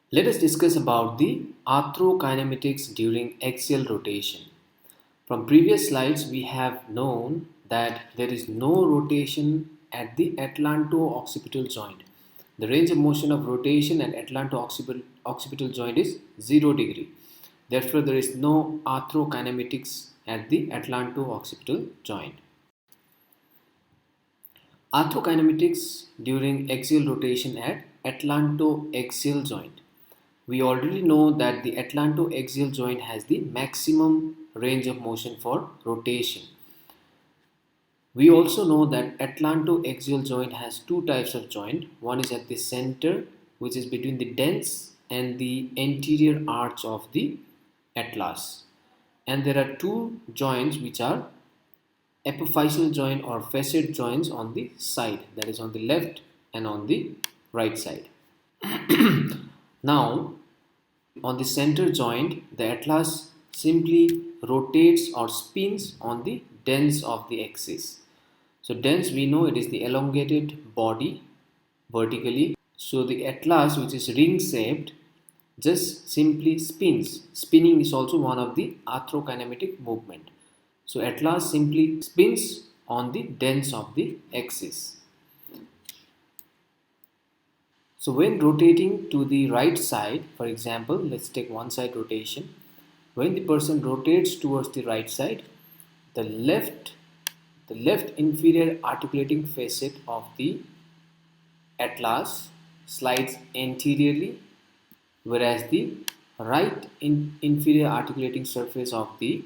Let us discuss about the arthrokinematics during axial rotation. From previous slides, we have known that there is no rotation at the atlanto-occipital joint. The range of motion of rotation at atlanto-occipital joint is 0 degree. Therefore, there is no arthrokinematics at the atlanto-occipital joint. Arthrokinematics during axial rotation at atlanto-axial joint. We already know that the atlanto-axial joint has the maximum range of motion for rotation. We also know that atlanto-axial joint has two types of joint. One is at the center, which is between the dens and the anterior arch of the atlas. And there are two joints which are epiphyseal joint or facet joints on the side, that is on the left and on the right side. Now, on the center joint, the atlas simply rotates or spins on the dens of the axis. So dens, we know it is the elongated body vertically. So the atlas, which is ring shaped, just simply spins. Spinning is also one of the arthrokinematic movement. So atlas simply spins on the dens of the axis. So when rotating to the right side, for example, let's take one side rotation. When the person rotates towards the right side, the left inferior articulating facet of the atlas slides anteriorly, whereas the right inferior articulating surface of the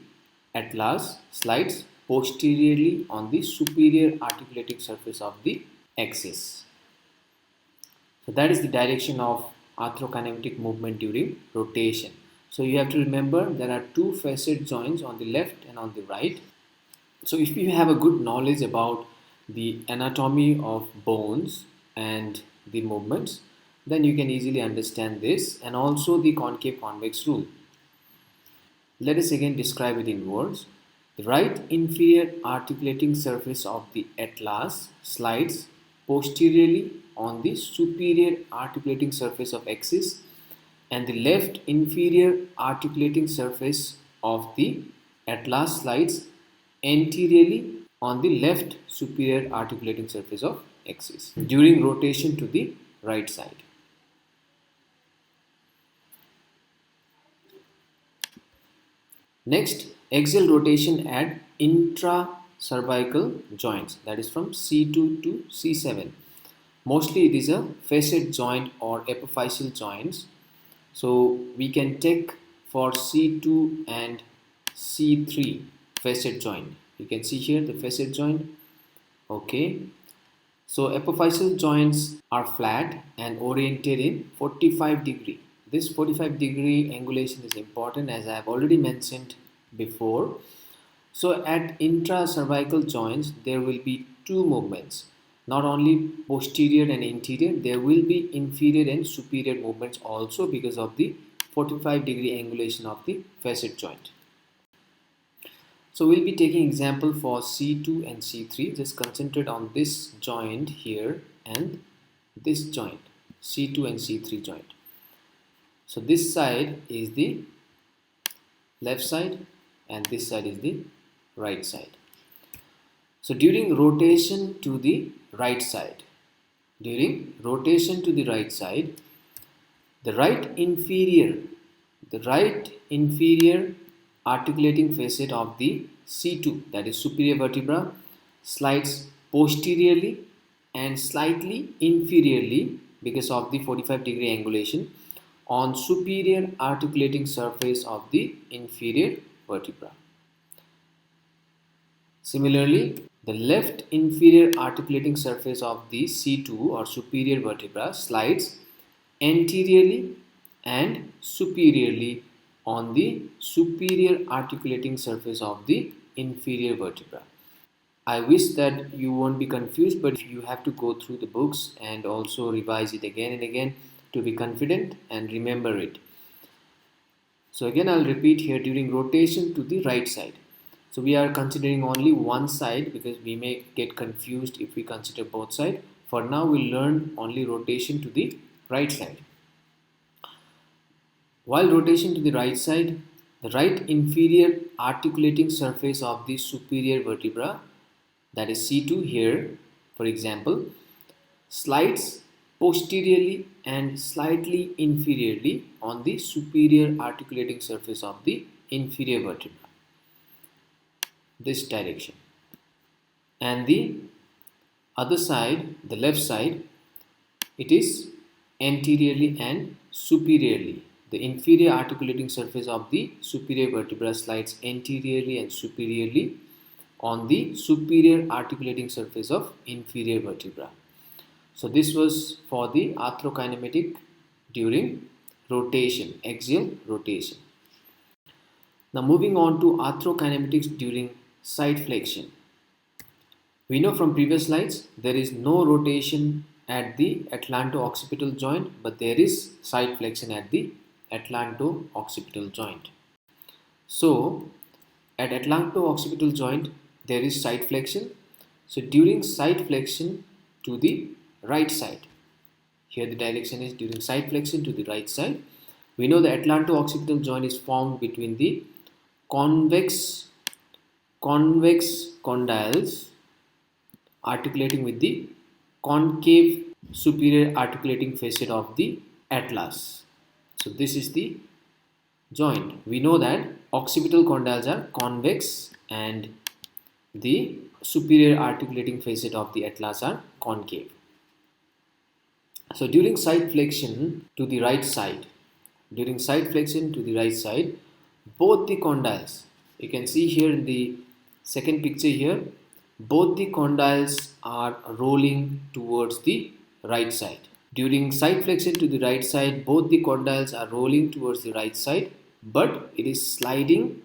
atlas slides posteriorly on the superior articulating surface of the axis. So that is the direction of arthrokinematic movement during rotation. So you have to remember there are two facet joints on the left and on the right. So if you have a good knowledge about the anatomy of bones and the movements, then you can easily understand this, and also the concave convex rule. Let us again describe it in words. The right inferior articulating surface of the atlas slides posteriorly on the superior articulating surface of axis, and the left inferior articulating surface of the atlas slides anteriorly on the left superior articulating surface of axis during rotation to the right side. Next, axial rotation at intracervical joints, that is from C2 to C7. Mostly it is a facet joint or epiphyseal joints. So we can take for C2 and C3 facet joint. You can see here the facet joint. Okay. So epiphyseal joints are flat and oriented in 45 degree. This 45 degree angulation is important, as I have already mentioned before. So at intracervical joints there will be two movements. Not only posterior and anterior, there will be inferior and superior movements also because of the 45 degree angulation of the facet joint. So we'll be taking example for C2 and C3. Just concentrate on this joint here and this joint, C2 and C3 joint. So this side is the left side and this side is the right side. So during rotation to the right side, the right inferior articulating facet of the C2, that is superior vertebra, slides posteriorly and slightly inferiorly because of the 45 degree angulation on superior articulating surface of the inferior vertebra. Similarly, the left inferior articulating surface of the C2 or superior vertebra slides anteriorly and superiorly on the superior articulating surface of the inferior vertebra. I wish that you won't be confused, but you have to go through the books and also revise it again and again to be confident and remember it. So again I'll repeat here, during rotation to the right side. So we are considering only one side because we may get confused if we consider both sides. For now we'll learn only rotation to the right side. While rotation to the right side, the right inferior articulating surface of the superior vertebra, that is C2 here, for example, slides posteriorly and slightly inferiorly on the superior articulating surface of the inferior vertebra, this direction. And the other side, the left side, it is anteriorly and superiorly. The inferior articulating surface of the superior vertebra slides anteriorly and superiorly on the superior articulating surface of inferior vertebra. So this was for the arthrokinematic during rotation, axial rotation. Now moving on to arthrokinematics during side flexion. We know from previous slides there is no rotation at the atlanto-occipital joint, but there is side flexion at the atlanto-occipital joint. So at atlanto-occipital joint there is side flexion. So during side flexion to the right side, here the direction is during side flexion to the right side, we know the atlanto-occipital joint is formed between the convex condyles articulating with the concave superior articulating facet of the atlas. So this is the joint. We know that occipital condyles are convex and the superior articulating facet of the atlas are concave. So during side flexion to the right side, both the condyles, you can see here in the second picture here, both the condyles are rolling towards the right side. During side flexion to the right side, both the condyles are rolling towards the right side, but it is sliding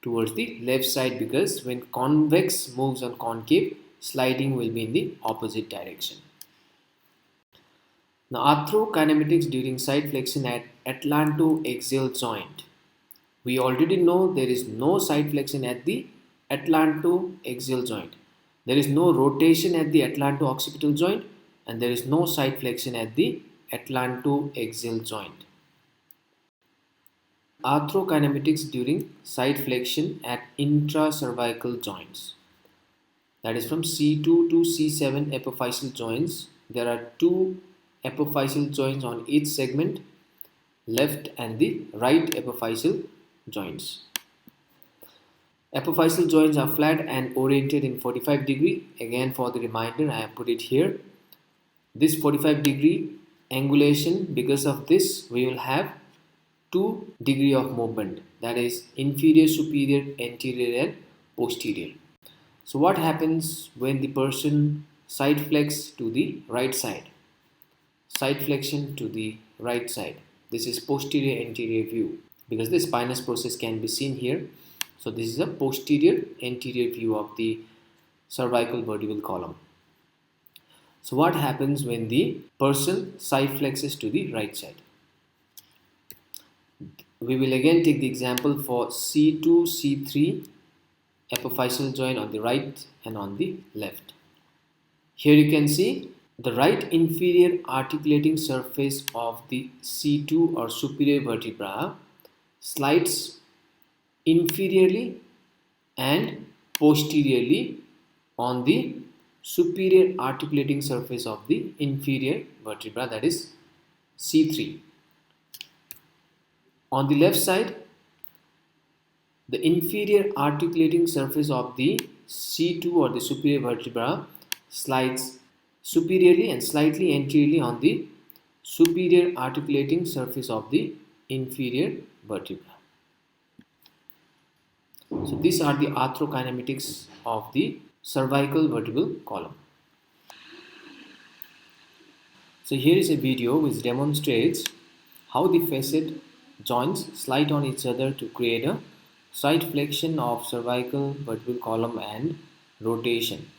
towards the left side, because when convex moves on concave, sliding will be in the opposite direction. Now arthrokinematics during side flexion at atlanto-axial joint. We already know there is no side flexion at the atlanto-axial joint. There is no rotation at the atlanto-occipital joint, and there is no side flexion at the atlanto-axial joint. Arthrokinematics during side flexion at intracervical joints. That is from C2 to C7 epiphyseal joints. There are two epiphyseal joints on each segment, left and the right epiphyseal joints. Epiphyseal joints are flat and oriented in 45 degree. Again, for the reminder, I have put it here. This 45 degree angulation, because of this we will have 2 degree of movement, that is inferior, superior, anterior and posterior. So what happens when the person side flex to the right side? Side flexion to the right side. This is posterior anterior view, because the spinous process can be seen here. So this is a posterior anterior view of the cervical vertebral column. So what happens when the person side flexes to the right side? We will again take the example for C2, C3 epiphyseal joint on the right and on the left. Here you can see the right inferior articulating surface of the C2 or superior vertebra slides inferiorly and posteriorly on the superior articulating surface of the inferior vertebra, that is C3. On the left side, the inferior articulating surface of the C2 or the superior vertebra slides superiorly and slightly anteriorly on the superior articulating surface of the inferior vertebra. So these are the arthrokinematics of the cervical vertebral column. So here is a video which demonstrates how the facet joints slide on each other to create a side flexion of cervical vertebral column and rotation.